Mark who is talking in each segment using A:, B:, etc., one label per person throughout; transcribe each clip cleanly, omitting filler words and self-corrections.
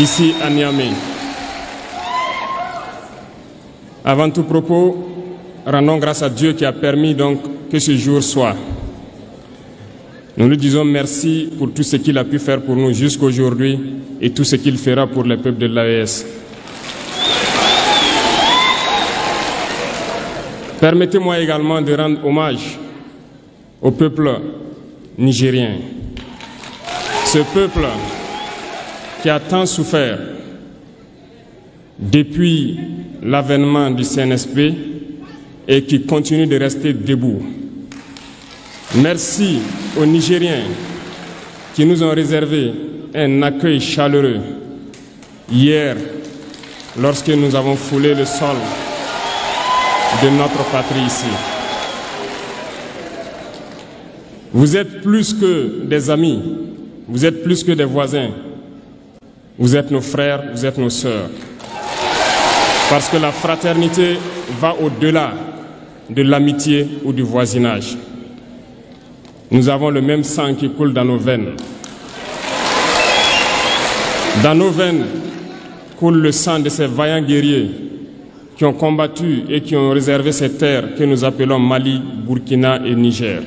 A: ici à Niamey. Avant tout propos, rendons grâce à Dieu qui a permis donc que ce jour soit. Nous lui disons merci pour tout ce qu'il a pu faire pour nous jusqu'aujourd'hui et tout ce qu'il fera pour le peuple de l'AES. Permettez-moi également de rendre hommage au peuple nigérien. Ce peuple qui a tant souffert depuis l'avènement du CNSP et qui continue de rester debout. Merci aux Nigériens qui nous ont réservé un accueil chaleureux hier lorsque nous avons foulé le sol de notre patrie ici. Vous êtes plus que des amis, vous êtes plus que des voisins, vous êtes nos frères, vous êtes nos sœurs. Parce que la fraternité va au-delà de l'amitié ou du voisinage. Nous avons le même sang qui coule dans nos veines. Dans nos veines coule le sang de ces vaillants guerriers qui ont combattu et qui ont réservé ces terres que nous appelons Mali, Burkina et Niger.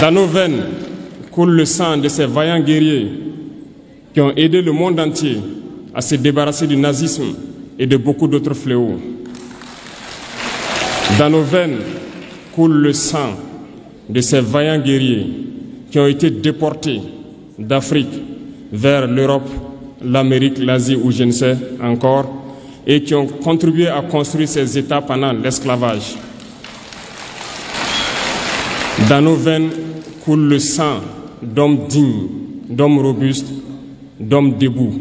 A: Dans nos veines coule le sang de ces vaillants guerriers qui ont aidé le monde entier à se débarrasser du nazisme et de beaucoup d'autres fléaux. Dans nos veines coule le sang de ces vaillants guerriers qui ont été déportés d'Afrique vers l'Europe, l'Amérique, l'Asie ou je ne sais encore, et qui ont contribué à construire ces États pendant l'esclavage. Dans nos veines coule le sang d'hommes dignes, d'hommes robustes, d'hommes debout.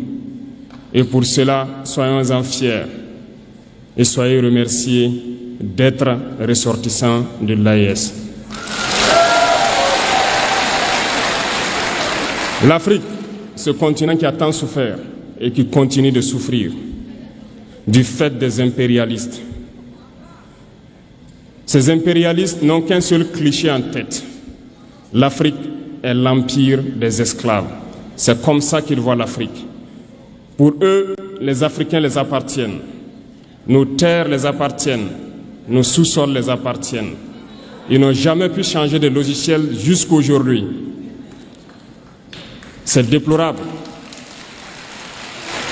A: Et pour cela, soyons-en fiers et soyez remerciés d'être ressortissants de l'AES. L'Afrique, ce continent qui a tant souffert et qui continue de souffrir du fait des impérialistes. Ces impérialistes n'ont qu'un seul cliché en tête. L'Afrique est l'empire des esclaves. C'est comme ça qu'ils voient l'Afrique. Pour eux, les Africains les appartiennent. Nos terres les appartiennent. Nos sous-sols les appartiennent. Ils n'ont jamais pu changer de logiciel jusqu'à aujourd'hui. C'est déplorable.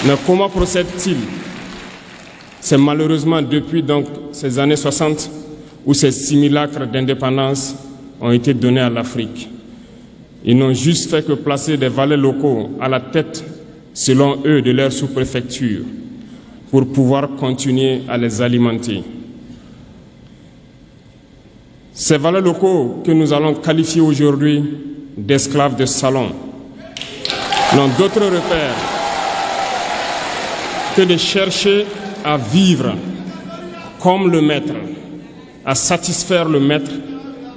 A: Mais comment procèdent-ils? C'est malheureusement depuis donc ces années 60 où ces simulacres d'indépendance ont été donnés à l'Afrique. Ils n'ont juste fait que placer des valets locaux à la tête, selon eux, de leur sous-préfecture pour pouvoir continuer à les alimenter. Ces valets locaux que nous allons qualifier aujourd'hui d'esclaves de salon n'ont d'autre repère que de chercher à vivre comme le maître, à satisfaire le maître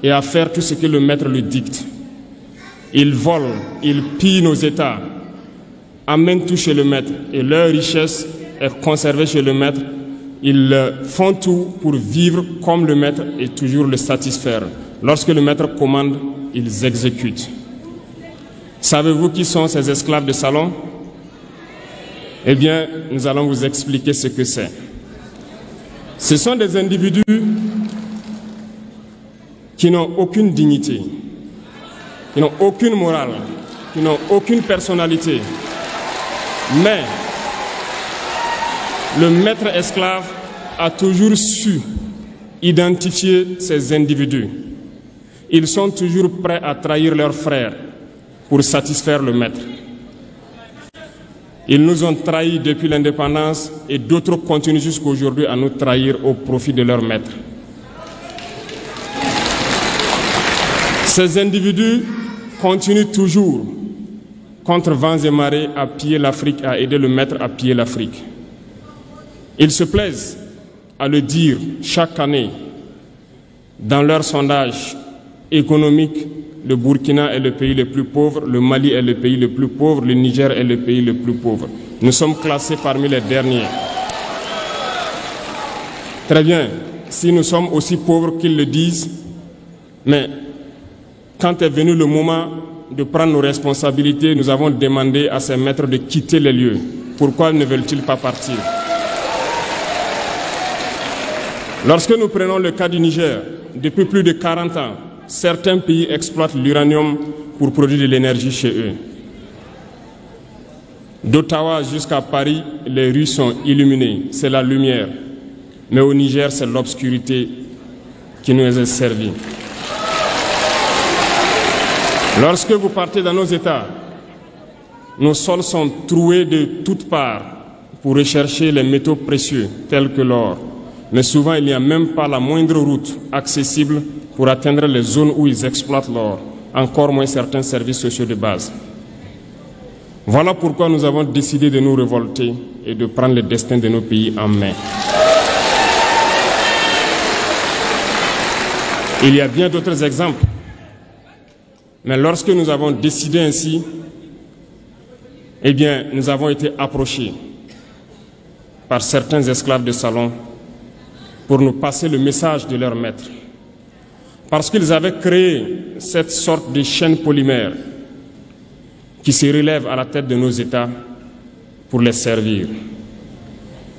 A: et à faire tout ce que le maître lui dicte. Ils volent, ils pillent nos États, amènent tout chez le maître et leur richesse est conservée chez le maître. Ils font tout pour vivre comme le maître et toujours le satisfaire. Lorsque le maître commande, ils exécutent. Savez-vous qui sont ces esclaves de salon? Eh bien, nous allons vous expliquer ce que c'est. Ce sont des individus qui n'ont aucune dignité, qui n'ont aucune morale, qui n'ont aucune personnalité. Mais le maître esclave a toujours su identifier ces individus. Ils sont toujours prêts à trahir leurs frères pour satisfaire le maître. Ils nous ont trahis depuis l'indépendance et d'autres continuent jusqu'à aujourd'hui à nous trahir au profit de leur maître. Ces individus continuent toujours, contre vents et marées, à piller l'Afrique, à aider le maître à piller l'Afrique. Ils se plaisent à le dire chaque année dans leurs sondages économiques. Le Burkina est le pays le plus pauvre, le Mali est le pays le plus pauvre, le Niger est le pays le plus pauvre. Nous sommes classés parmi les derniers. Très bien, si nous sommes aussi pauvres qu'ils le disent, mais quand est venu le moment de prendre nos responsabilités, nous avons demandé à ces maîtres de quitter les lieux. Pourquoi ne veulent-ils pas partir? Lorsque nous prenons le cas du Niger, depuis plus de 40 ans, certains pays exploitent l'uranium pour produire de l'énergie chez eux. D'Ottawa jusqu'à Paris, les rues sont illuminées, c'est la lumière. Mais au Niger, c'est l'obscurité qui nous est servie. Lorsque vous partez dans nos États, nos sols sont troués de toutes parts pour rechercher les métaux précieux tels que l'or. Mais souvent, il n'y a même pas la moindre route accessible pour atteindre les zones où ils exploitent l'or, encore moins certains services sociaux de base. Voilà pourquoi nous avons décidé de nous révolter et de prendre le destin de nos pays en main. Il y a bien d'autres exemples. Mais lorsque nous avons décidé ainsi, eh bien, nous avons été approchés par certains esclaves de salon pour nous passer le message de leur maître. Parce qu'ils avaient créé cette sorte de chaîne polymère qui se relève à la tête de nos États pour les servir.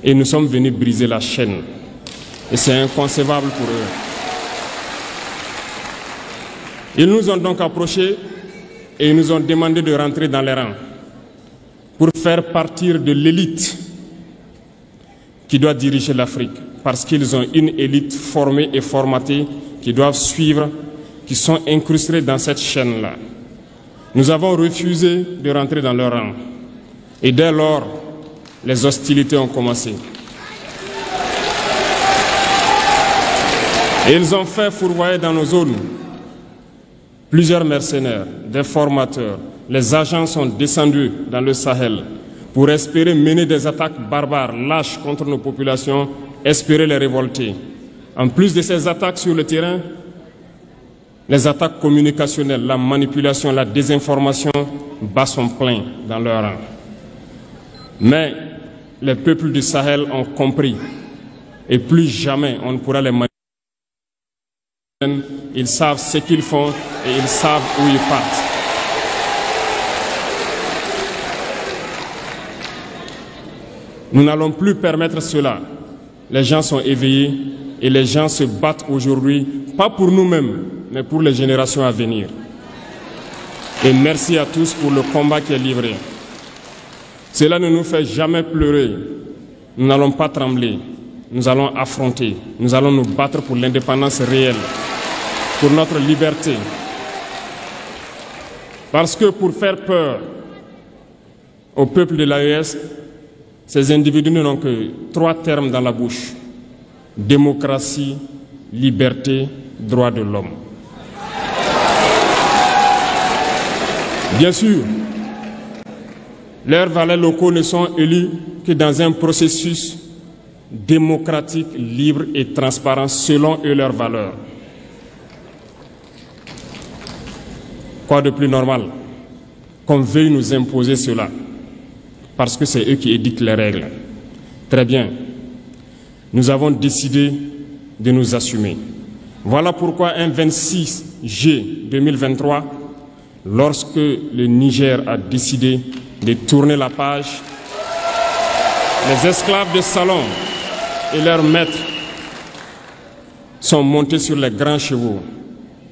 A: Et nous sommes venus briser la chaîne. Et c'est inconcevable pour eux. Ils nous ont donc approchés et ils nous ont demandé de rentrer dans les rangs pour faire partir de l'élite qui doit diriger l'Afrique, parce qu'ils ont une élite formée et formatée qui doivent suivre, qui sont incrustés dans cette chaîne-là. Nous avons refusé de rentrer dans leur rang. Et dès lors, les hostilités ont commencé. Et ils ont fait fourvoyer dans nos zones plusieurs mercenaires, des formateurs. Les agents sont descendus dans le Sahel pour espérer mener des attaques barbares, lâches contre nos populations, espérer les révolter. En plus de ces attaques sur le terrain, les attaques communicationnelles, la manipulation, la désinformation battent son plein dans leur rang. Mais les peuples du Sahel ont compris et plus jamais on ne pourra les manipuler. Ils savent ce qu'ils font et ils savent où ils partent. Nous n'allons plus permettre cela. Les gens sont éveillés et les gens se battent aujourd'hui, pas pour nous-mêmes, mais pour les générations à venir. Et merci à tous pour le combat qui est livré. Cela ne nous fait jamais pleurer. Nous n'allons pas trembler. Nous allons affronter. Nous allons nous battre pour l'indépendance réelle, pour notre liberté. Parce que pour faire peur au peuple de l'AES, ces individus n'ont que 3 termes dans la bouche: démocratie, liberté, droit de l'homme. Bien sûr, leurs valets locaux ne sont élus que dans un processus démocratique, libre et transparent selon eux leurs valeurs. Quoi de plus normal qu'on veuille nous imposer cela, parce que c'est eux qui édictent les règles. Très bien. Nous avons décidé de nous assumer. Voilà pourquoi un 26 juillet 2023, lorsque le Niger a décidé de tourner la page, les esclaves de salon et leurs maîtres sont montés sur les grands chevaux.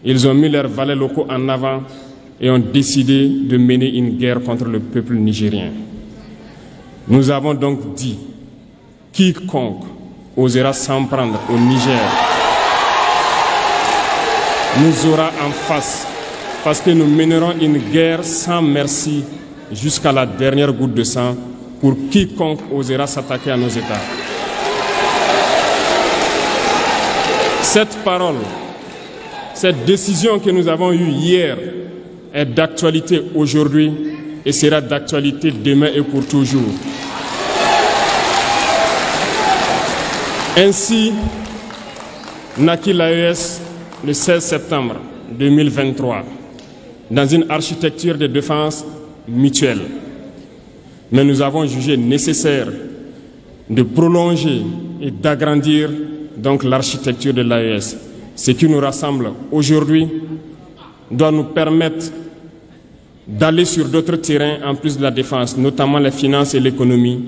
A: Ils ont mis leurs valets locaux en avant et ont décidé de mener une guerre contre le peuple nigérien. Nous avons donc dit, quiconque osera s'en prendre au Niger nous aura en face, parce que nous mènerons une guerre sans merci jusqu'à la dernière goutte de sang pour quiconque osera s'attaquer à nos États. Cette parole, cette décision que nous avons eue hier est d'actualité aujourd'hui et sera d'actualité demain et pour toujours. Ainsi naquit l'AES le 16 septembre 2023 dans une architecture de défense mutuelle. Mais nous avons jugé nécessaire de prolonger et d'agrandir donc l'architecture de l'AES. Ce qui nous rassemble aujourd'hui doit nous permettre d'aller sur d'autres terrains en plus de la défense, notamment les finances et l'économie,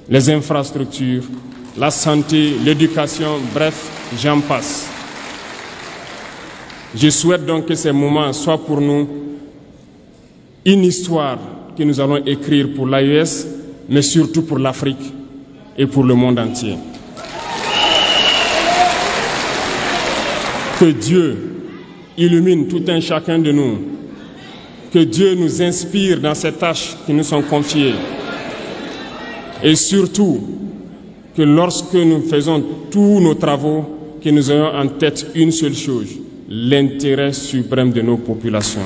A: les infrastructures, la santé, l'éducation, bref, j'en passe. Je souhaite donc que ces moments soient pour nous une histoire que nous allons écrire pour l'AES, mais surtout pour l'Afrique et pour le monde entier. Que Dieu illumine tout un chacun de nous, que Dieu nous inspire dans ces tâches qui nous sont confiées, et surtout que lorsque nous faisons tous nos travaux, que nous ayons en tête une seule chose, l'intérêt suprême de nos populations.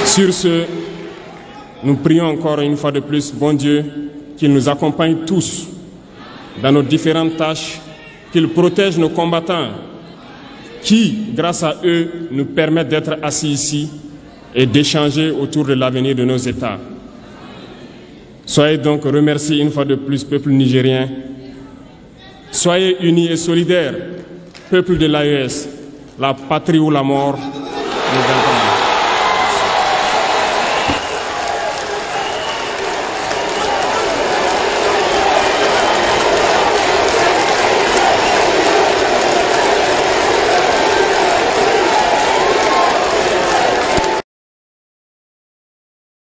A: Sur ce, nous prions encore une fois de plus, bon Dieu, qu'il nous accompagne tous dans nos différentes tâches, qu'il protège nos combattants, qui, grâce à eux, nous permettent d'être assis ici et d'échanger autour de l'avenir de nos États. Soyez donc remerciés une fois de plus, peuple nigérien. Soyez unis et solidaires, peuple de l'AES, la patrie ou la mort.